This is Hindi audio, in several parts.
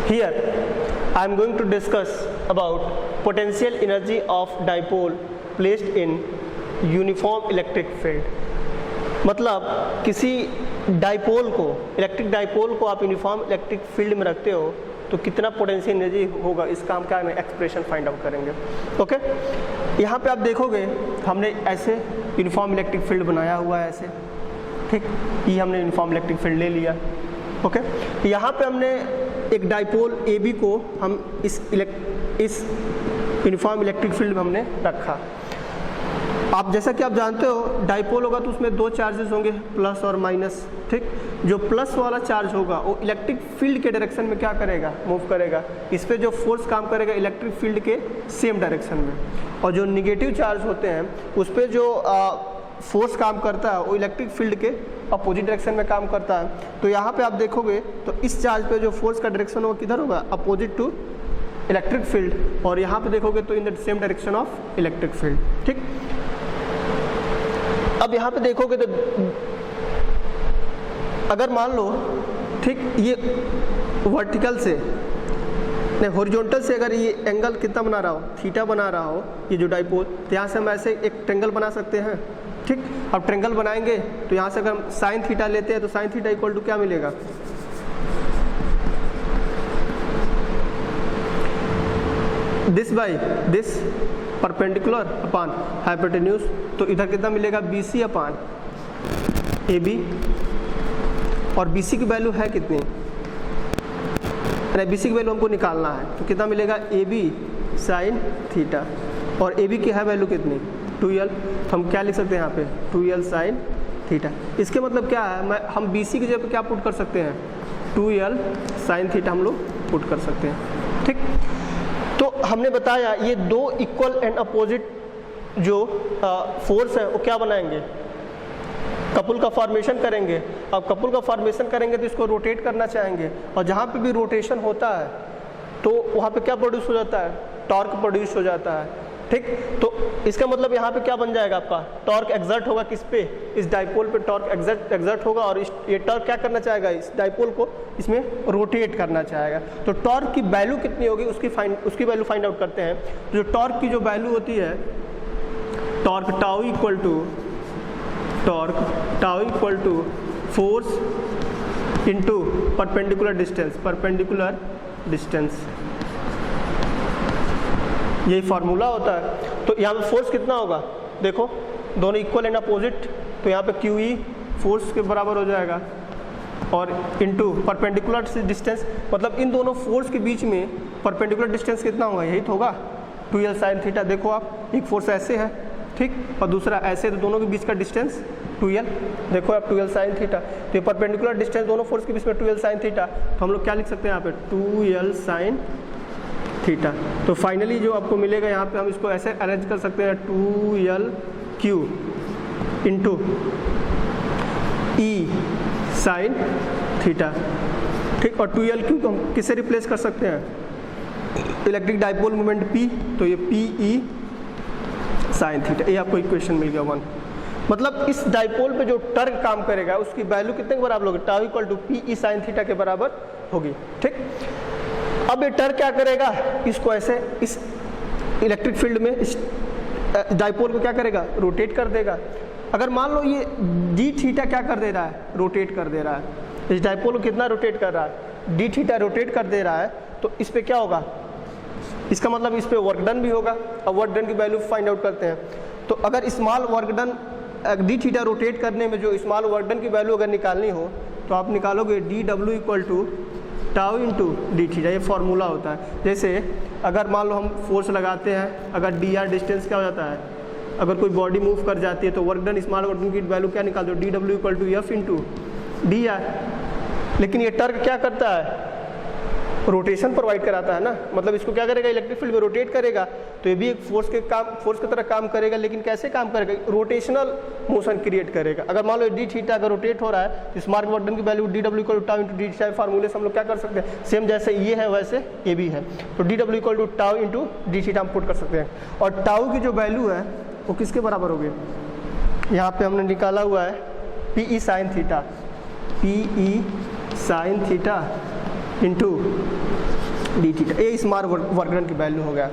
Here I am going to discuss about potential energy of dipole placed in uniform electric field। मतलब किसी डाइपोल को, इलेक्ट्रिक डाइपोल को आप यूनिफॉर्म इलेक्ट्रिक फील्ड में रखते हो तो कितना पोटेंशियल एनर्जी होगा, इसका हम क्या एक्सप्रेशन फाइंड आउट करेंगे। ओके, यहाँ पे आप देखोगे हमने ऐसे यूनिफॉर्म इलेक्ट्रिक फील्ड बनाया हुआ है ऐसे, ठीक, ये हमने यूनिफॉर्म इलेक्ट्रिक फील्ड ले लिया। ओके, यहाँ पे हमने एक डाइपोल ए बी को हम इस यूनिफॉर्म इलेक्ट्रिक फील्ड में हमने रखा। आप जैसा कि आप जानते हो डाइपोल होगा तो उसमें दो चार्जेस होंगे, प्लस और माइनस, ठीक। जो प्लस वाला चार्ज होगा वो इलेक्ट्रिक फील्ड के डायरेक्शन में क्या करेगा, मूव करेगा। इस पे जो फोर्स काम करेगा इलेक्ट्रिक फील्ड के सेम डायरेक्शन में, और जो निगेटिव चार्ज होते हैं उस पर जो फोर्स काम करता है वो इलेक्ट्रिक फील्ड के अपोजिट डायरेक्शन में काम करता है। तो यहाँ पे आप देखोगे तो इस चार्ज पे जो फोर्स का डायरेक्शन होगा किधर होगा, अपोजिट टू इलेक्ट्रिक फील्ड, और यहाँ पे देखोगे तो in the same direction of electric field, ठीक। अब यहाँ पे देखोगे तो अगर मान लो, ठीक, ये वर्टिकल से नहीं हॉरिजॉन्टल से अगर ये एंगल कितना बना रहा हो, थीटा बना रहा हो ये जो डाइपोल, तो यहाँ से हम ऐसे एक ट्रेंगल बना सकते हैं, ठीक। अब ट्रेंगल बनाएंगे तो यहाँ से अगर हम साइन थीटा लेते हैं तो साइन थीटा इक्वल टू क्या मिलेगा, this by this perpendicular upon hypotenuse, तो इधर कितना मिलेगा BC अपान AB, और BC की वैल्यू है कितनी, BC की वैल्यू हमको निकालना है, तो कितना मिलेगा AB साइन थीटा, और AB की है वैल्यू कितनी 2L, तो हम क्या लिख सकते हैं यहाँ पे 2L साइन थीटा। इसके मतलब क्या है, हम BC की जगह पे क्या पुट कर सकते हैं 2L साइन थीटा हम लोग पुट कर सकते हैं, ठीक। तो हमने बताया ये दो इक्वल एंड अपोजिट जो फोर्स है वो क्या बनाएंगे, कपल का फॉर्मेशन करेंगे। अब कपल का फॉर्मेशन करेंगे तो इसको रोटेट करना चाहेंगे, और जहाँ पे भी रोटेशन होता है तो वहाँ पे क्या प्रोड्यूस हो जाता है, टॉर्क प्रोड्यूस हो जाता है, ठीक। तो इसका मतलब यहाँ पे क्या बन जाएगा, आपका टॉर्क एग्जर्ट होगा किस पे, इस डाइपोल पे टॉर्क एग्जर्ट होगा, और ये टॉर्क क्या करना चाहेगा, इस डाइपोल को इसमें रोटेट करना चाहेगा। तो टॉर्क की वैल्यू कितनी होगी उसकी वैल्यू फाइंड आउट करते हैं। जो टॉर्क की जो वैल्यू होती है, torque tau equal to force into perpendicular distance, यही फार्मूला होता है। तो यहाँ पे फोर्स कितना होगा, देखो दोनों इक्वल एंड अपोजिट, तो यहाँ पे QE फोर्स के बराबर हो जाएगा, और इनटू परपेंडिकुलर डिस्टेंस, मतलब इन दोनों फोर्स के बीच में परपेंडिकुलर डिस्टेंस कितना होगा, यही तो होगा 2L साइन थीटा। देखो आप, एक फोर्स ऐसे है, ठीक, और दूसरा ऐसे, तो दोनों के बीच का डिस्टेंस 2L, देखो आप 2L साइन थीटा। तो ये परपेंडिकुलर डिस्टेंस दोनों फोर्स के बीच में 2L साइन थीटा, तो हम लोग क्या लिख सकते हैं यहाँ पे 2L साइन थीटा। तो फाइनली जो आपको मिलेगा यहाँ पे हम इसको ऐसे अरेंज कर सकते हैं 2L Q into E sine theta, ठीक। और 2L क्यू को हम किससे रिप्लेस कर सकते हैं, इलेक्ट्रिक डाइपोल मोमेंट P, तो ये PE साइन थीटा, ये आपको इक्वेशन मिल गया 1। मतलब इस डाइपोल पे जो टर्क काम करेगा उसकी वैल्यू कितने के बराबर होगी, tau equal to PE sine theta के बराबर होगी, ठीक। अब ये टर्क क्या करेगा, इसको ऐसे इस इलेक्ट्रिक फील्ड में इस डाइपोल को क्या करेगा, रोटेट कर देगा। अगर मान लो ये डी थीटा क्या कर दे रहा है, रोटेट कर दे रहा है, इस डाइपोल को कितना रोटेट कर रहा है, डी थीटा रोटेट कर दे रहा है, तो इस पे क्या होगा, इसका मतलब इस पे वर्क डन भी होगा। अब वर्क डन की वैल्यू फाइंड आउट करते हैं। तो अगर small work done d theta rotate करने में जो स्मॉल वर्क डन की वैल्यू अगर निकालनी हो तो आप निकालोगे DW equal to tau into d theta, ये फॉर्मूला होता है। जैसे अगर मान लो हम फोर्स लगाते हैं, अगर DR डिस्टेंस क्या हो जाता है, अगर कोई बॉडी मूव कर जाती है तो work done small work done की वैल्यू क्या निकालते हो, DW equal to F into DR। लेकिन ये टर्क क्या करता है, रोटेशन प्रोवाइड कराता है ना, मतलब इसको क्या करेगा, इलेक्ट्रिक फील्ड में रोटेट करेगा, तो ये भी एक फोर्स की तरह काम करेगा, लेकिन कैसे काम करेगा, रोटेशनल मोशन क्रिएट करेगा। अगर मान लो डी थीटा अगर रोटेट हो रहा है तो स्मार्ट वर्क डन की value DW equal to tau into d theta, फार्मूले से हम लोग क्या कर सकते हैं, सेम जैसे ये है वैसे ये भी है, तो DW equal to tau into d theta हम पुट कर सकते हैं। और टाउ की जो वैल्यू है वो किसके बराबर होगी, यहाँ पे हमने निकाला हुआ है PE sine theta into d theta. ये स्मॉल वर्क डन की वैल्यू हो गया।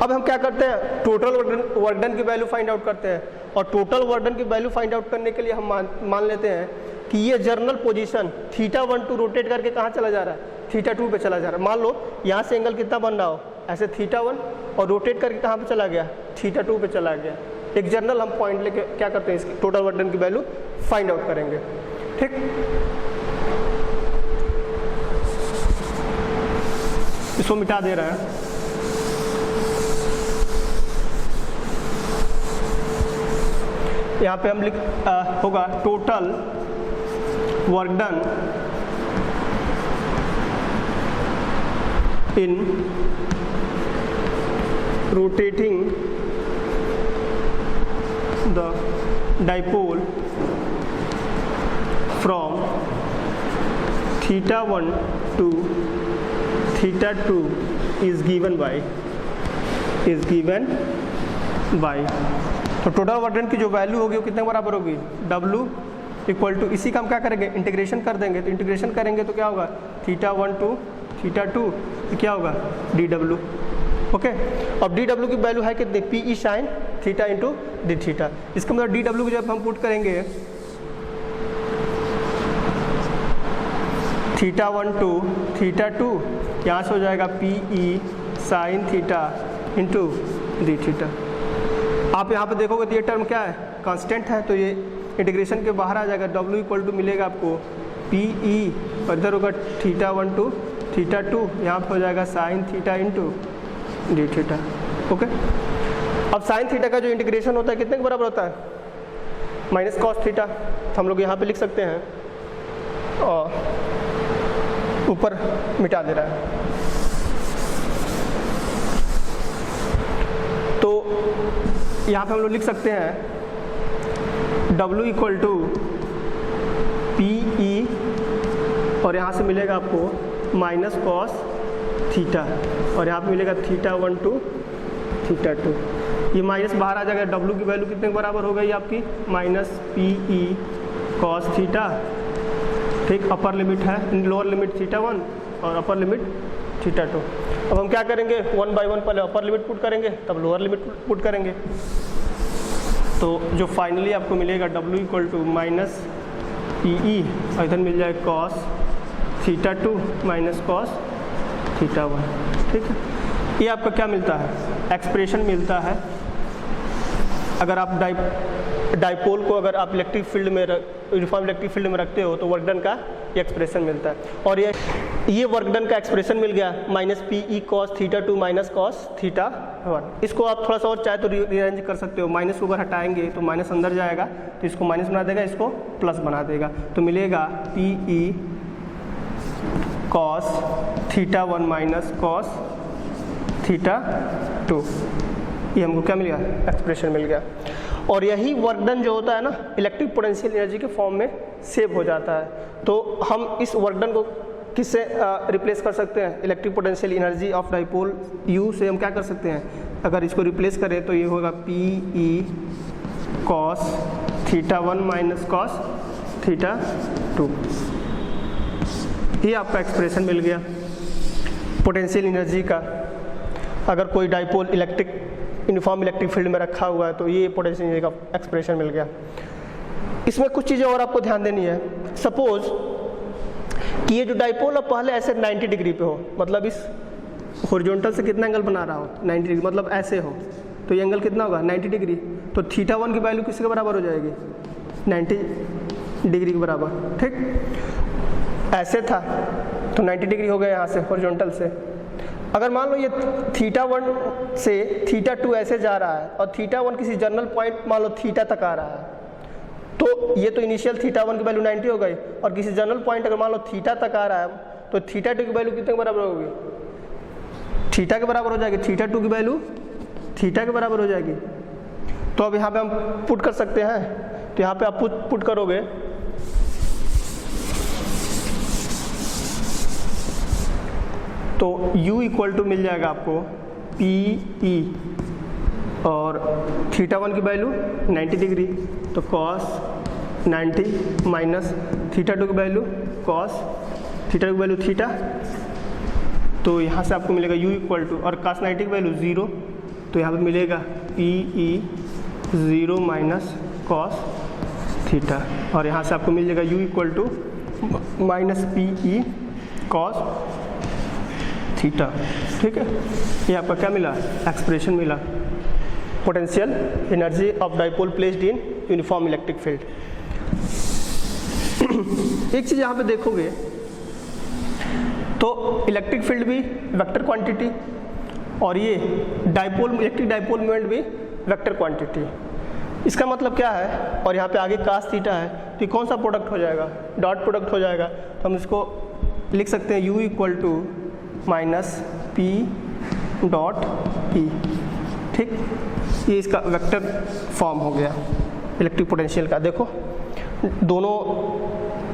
अब हम क्या करते हैं, टोटल वर्क डन की वैल्यू फाइंड आउट करते हैं। और टोटल वर्क डन की वैल्यू फाइंड आउट करने के लिए हम मान लेते हैं कि ये जर्नल पोजीशन θ1 रोटेट करके कहाँ चला जा रहा है, θ2 पे चला जा रहा है। मान लो यहाँ से एंगल कितना बन रहा हो, ऐसे θ1 और रोटेट करके कहाँ पे चला गया, θ2 पे चला गया। एक जर्नल हम पॉइंट लेके क्या करते हैं, इसकी टोटल वर्क डन की वैल्यू फाइंड आउट करेंगे। ठीक, इसको मिटा दे रहा है। यहाँ पे हम होगा total work done in rotating the dipole from θ1 to θ2 is given by तो टोटल वर्क डन की जो वैल्यू होगी वो कितने बराबर होगी, W इक्वल टू, इसी का हम क्या करेंगे, इंटीग्रेशन कर देंगे। तो इंटीग्रेशन करेंगे तो क्या होगा, θ1 to θ2 क्या होगा, dW। ओके, अब dW की वैल्यू है कितनी, PE sin θ into d theta. इसका मतलब dW को जब हम पुट करेंगे θ1 to θ2, यहाँ से हो जाएगा PE sin θ into d theta. आप यहाँ पे देखोगे तो ये टर्म क्या है, कांस्टेंट है, तो ये इंटीग्रेशन के बाहर आ जाएगा। W इक्वल टू मिलेगा आपको PE और इधर होगा θ1 to θ2, यहाँ पे हो जाएगा sin θ into d theta. Okay, अब sin θ का जो इंटीग्रेशन होता है कितने के बराबर होता है, माइनस कॉस थीटा। तो हम लोग यहाँ पे लिख सकते हैं और ऊपर मिटा दे रहा है। तो यहाँ पे हम लोग लिख सकते हैं W इक्वल टू PE और यहाँ से मिलेगा आपको माइनस कॉस थीटा और यहाँ पे मिलेगा θ1 to θ2। ये माइनस बाहर आ जाएगा, W की वैल्यू कितने के बराबर हो गई आपकी, माइनस PE कॉस थीटा। ठीक, अपर लिमिट है, लोअर लिमिट θ1 और अपर लिमिट θ2। अब हम क्या करेंगे, 1 by 1 पहले अपर लिमिट पुट करेंगे तब लोअर लिमिट पुट करेंगे। तो जो फाइनली आपको मिलेगा W equal to minus PE और इधर मिल जाएगा कॉस θ2 माइनस कॉस θ1। ठीक है, ये आपका क्या मिलता है, एक्सप्रेशन मिलता है। अगर आप डाइपोल को अगर आप इलेक्ट्रिक फील्ड में यूनिफॉर्म इलेक्ट्रिक फील्ड में रखते हो तो वर्क डन का ये एक्सप्रेशन मिलता है। और ये वर्क डन का एक्सप्रेशन मिल गया, minus PE cos θ2 minus cos θ1। इसको आप थोड़ा सा और चाहे तो रीअरेंज कर सकते हो, माइनस को अगर हटाएंगे तो माइनस अंदर जाएगा तो इसको माइनस बना देगा, इसको प्लस बना देगा, तो मिलेगा PE कॉस θ1 माइनस कॉस θ2। ये हमको क्या मिल गया, एक्सप्रेशन मिल गया। और यही वर्क डन जो होता है ना, इलेक्ट्रिक पोटेंशियल एनर्जी के फॉर्म में सेव हो जाता है। तो हम इस वर्क डन को किससे रिप्लेस कर सकते हैं, electric potential energy of dipole U से हम क्या कर सकते हैं, अगर इसको रिप्लेस करें तो ये होगा PE कॉस θ1 माइनस कॉस θ2। ये आपका एक्सप्रेशन मिल गया पोटेंशियल एनर्जी का। अगर कोई डाइपोल यूनिफॉर्म इलेक्ट्रिक फील्ड में रखा हुआ है तो ये पोटेंशियल एनर्जी का एक्सप्रेशन मिल गया। इसमें कुछ चीज़ें और आपको ध्यान देनी है। सपोज कि ये जो डाइपोल है पहले ऐसे 90 डिग्री पे हो, मतलब इस हॉरिजॉन्टल से कितना एंगल बना रहा हो, 90 डिग्री, मतलब ऐसे हो, तो ये एंगल कितना होगा, 90 डिग्री। तो θ1 की वैल्यू किसके बराबर हो जाएगी, 90 डिग्री के बराबर। ठीक, ऐसे था तो 90 डिग्री हो गया यहाँ से हॉरिजॉन्टल से। अगर मान लो ये θ1 से θ2 ऐसे जा रहा है और θ1 किसी जनरल पॉइंट मान लो θ तक आ रहा है, तो ये तो इनिशियल θ1 की वैल्यू 90 हो गई, और किसी जनरल पॉइंट अगर मान लो θ तक आ रहा है तो θ2 की वैल्यू कितने के बराबर होगी, θ के बराबर हो जाएगी। θ2 की वैल्यू θ के बराबर हो जाएगी। तो अब यहाँ पे हम पुट कर सकते हैं, तो यहाँ पे आप पुट करोगे तो U इक्वल टू मिल जाएगा आपको PE और θ1 की वैल्यू 90 डिग्री, तो cos 90 माइनस θ2 की वैल्यू cos, θ2 की वैल्यू θ तो यहाँ से आपको मिलेगा u इक्वल टू, और कास्नाइटिक वैल्यू 0, तो यहाँ पे मिलेगा PE 0 माइनस कॉस थीटा, और यहाँ से आपको मिल जाएगा u equal to minus PE cos theta. ठीक है, ये आपका क्या मिला, एक्सप्रेशन मिला, potential energy of dipole placed in uniform electric field. एक चीज़ यहाँ पे देखोगे तो इलेक्ट्रिक फील्ड भी वेक्टर क्वांटिटी, और ये डाइपोल, इलेक्ट्रिक डाइपोल मोमेंट भी वेक्टर क्वांटिटी। इसका मतलब क्या है, और यहाँ पे आगे कास थीटा है, तो ये कौन सा प्रोडक्ट हो जाएगा, डॉट प्रोडक्ट हो जाएगा। तो हम इसको लिख सकते हैं u equal to minus P dot P। ठीक, ये इसका वेक्टर फॉर्म हो गया इलेक्ट्रिक पोटेंशियल का। देखो दोनों,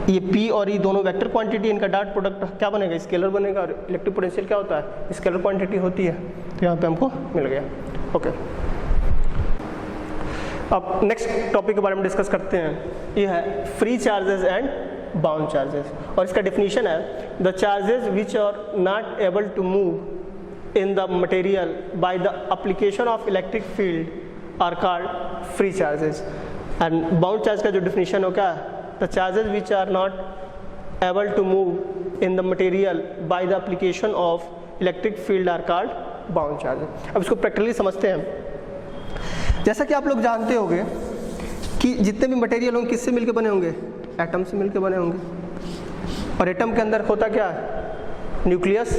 ये P और E दोनों वेक्टर क्वांटिटी, इनका डॉट प्रोडक्ट क्या बनेगा, स्केलर बनेगा, और इलेक्ट्रिक पोटेंशियल क्या होता है, स्केलर क्वांटिटी होती है। तो यहाँ पे हमको मिल गया। ओके, अब नेक्स्ट टॉपिक के बारे में डिस्कस करते हैं। ये है free charges and bound charges, और इसका डेफिनेशन है the charges which are not able to move in the material by the application of electric field are called free charges. And bound charge का जो डेफिनेशन हो क्या, the charges which are not able to move in the material by the application of electric field are called bound charges. अब इसको प्रैक्टिकली समझते हैं। जैसा कि आप लोग जानते होंगे कि जितने भी मटेरियल होंगे किससे मिलकर बने होंगे, एटम से मिलकर बने होंगे, और एटम के अंदर होता क्या है, न्यूक्लियस,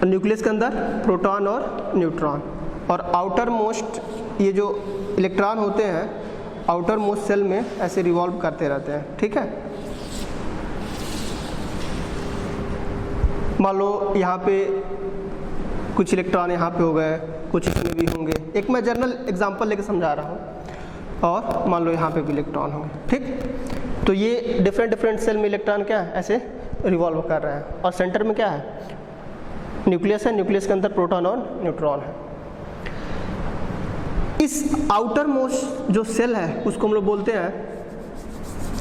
न्यूक्लियस के अंदर प्रोटॉन और न्यूट्रॉन, और आउटर मोस्ट ये जो इलेक्ट्रॉन होते हैं आउटर मोस्ट सेल में ऐसे रिवॉल्व करते रहते हैं। ठीक है, मान लो यहाँ पे कुछ इलेक्ट्रॉन यहाँ पे हो गए, कुछ इसमें भी होंगे, एक मैं जनरल एग्जांपल लेके समझा रहा हूँ, और मान लो यहाँ पे भी इलेक्ट्रॉन होंगे। ठीक, तो ये डिफरेंट सेल में इलेक्ट्रॉन क्या है, ऐसे रिवॉल्व कर रहे हैं, और सेंटर में क्या है, न्यूक्लियस है, न्यूक्लियस के अंदर प्रोटॉन और न्यूट्रॉन है। इस आउटर मोस्ट जो सेल है उसको हम लोग बोलते हैं,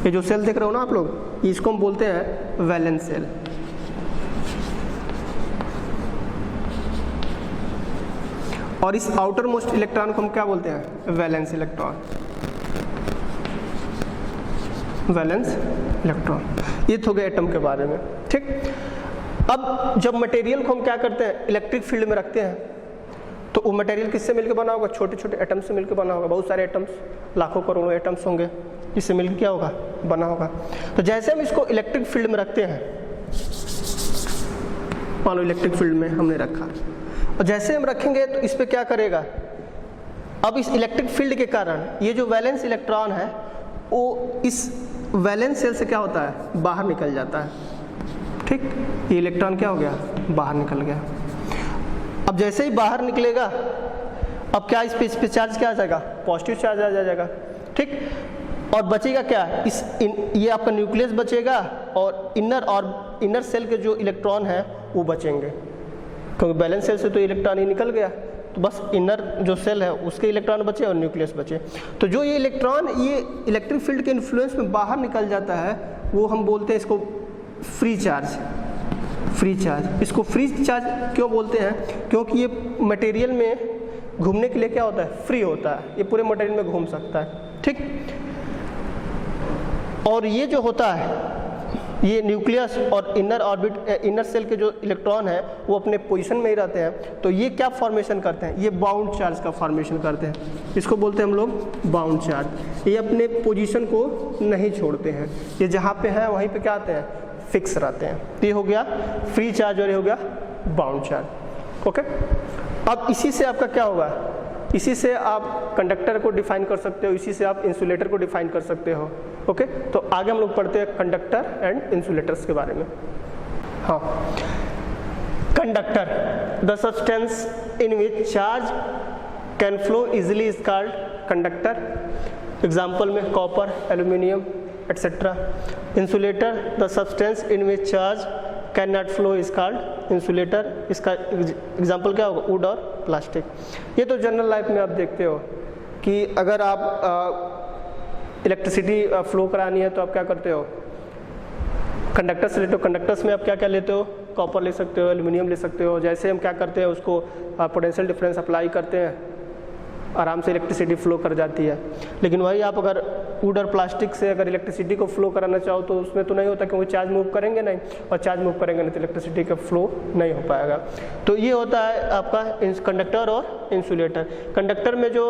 ये जो सेल देख रहे हो ना आप लोग, इसको हम बोलते हैं वैलेंस सेल। और इस आउटर मोस्ट इलेक्ट्रॉन को हम क्या बोलते हैं, वैलेंस इलेक्ट्रॉन, वैलेंस इलेक्ट्रॉन। ये तो हो गया एटम के बारे में। ठीक, अब जब मटेरियल को हम क्या करते हैं, इलेक्ट्रिक फील्ड में रखते हैं, तो वो मटेरियल किससे मिलकर बना होगा, छोटे छोटे एटम से मिलकर बना होगा, बहुत सारे एटम्स, लाखों करोड़ों एटम्स होंगे, इससे मिलकर क्या होगा, बना होगा। तो जैसे हम इसको इलेक्ट्रिक फील्ड में रखते हैं, मान लो इलेक्ट्रिक फील्ड में हमने रखा, और जैसे हम रखेंगे तो इस पर क्या करेगा, अब इस इलेक्ट्रिक फील्ड के कारण ये जो वैलेंस इलेक्ट्रॉन है वो इस वैलेंस सेल से क्या होता है, बाहर निकल जाता है। ठीक, ये इलेक्ट्रॉन क्या हो गया, बाहर निकल गया। अब जैसे ही बाहर निकलेगा, अब क्या इस पे चार्ज क्या आ जाएगा, पॉजिटिव चार्ज आ जाएगा। ठीक, और बचेगा क्या, ये आपका न्यूक्लियस बचेगा, और इनर सेल के जो इलेक्ट्रॉन है वो बचेंगे, क्योंकि बैलेंस सेल से तो इलेक्ट्रॉन ही निकल गया, तो बस इनर जो सेल है उसके इलेक्ट्रॉन बचे और न्यूक्लियस बचे। तो जो ये इलेक्ट्रॉन ये इलेक्ट्रिक फील्ड के इन्फ्लुएंस में बाहर निकल जाता है, वो हम बोलते हैं इसको फ्री चार्ज। फ्री चार्ज, इसको फ्री चार्ज क्यों बोलते हैं, क्योंकि ये मटेरियल में घूमने के लिए क्या होता है, फ्री होता है, ये पूरे मटेरियल में घूम सकता है। ठीक, और ये जो होता है, ये न्यूक्लियस और इनर सेल के जो इलेक्ट्रॉन है वो अपने पोजीशन में ही रहते हैं, तो ये क्या फॉर्मेशन करते हैं, ये बाउंड चार्ज का फॉर्मेशन करते हैं, इसको बोलते हैं हम लोग बाउंड चार्ज। ये अपने पोजीशन को नहीं छोड़ते हैं, ये जहाँ पे है वहीं पे क्या आते हैं, फिक्स रहते हैं। तो ये हो गया फ्री चार्ज और ये हो गया बाउंड चार्ज। ओके, अब इसी से आपका क्या होगा, इसी से आप कंडक्टर को डिफाइन कर सकते हो, इसी से आप इंसुलेटर को डिफाइन कर सकते हो। ओके, तो आगे हम लोग पढ़ते हैं कंडक्टर एंड इंसुलेटर्स के बारे में। हाँ, conductor, the substance in which charge can flow easily is called conductor. Example में copper, aluminium etcetera. Insulator, the substance in which charge can not flow is called insulator. इसका एग्जाम्पल क्या होगा, वुड और प्लास्टिक। ये तो जनरल लाइफ में आप देखते हो कि अगर आप इलेक्ट्रिसिटी फ्लो करानी है तो आप क्या करते हो, कंडक्टर से लेते हो, कंडक्टर्स में आप क्या क्या लेते हो, कॉपर ले सकते हो, एल्यूमिनियम ले सकते हो। जैसे हम क्या करते हैं उसको पोटेंशियल डिफरेंस अप्लाई करते हैं, आराम से इलेक्ट्रिसिटी फ्लो कर जाती है। लेकिन वही आप अगर वुड और प्लास्टिक से अगर इलेक्ट्रिसिटी को फ्लो कराना चाहो तो उसमें तो नहीं होता, क्योंकि चार्ज मूव करेंगे नहीं, और चार्ज मूव करेंगे नहीं तो इलेक्ट्रिसिटी का फ्लो नहीं हो पाएगा। तो ये होता है आपका कंडक्टर और इंसुलेटर। कंडक्टर में जो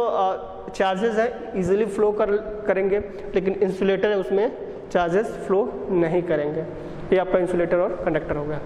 चार्जेस हैं इजीली फ्लो करेंगे, लेकिन इंसुलेटर है उसमें चार्जेस फ्लो नहीं करेंगे। ये आपका इंसुलेटर और कंडक्टर हो गया।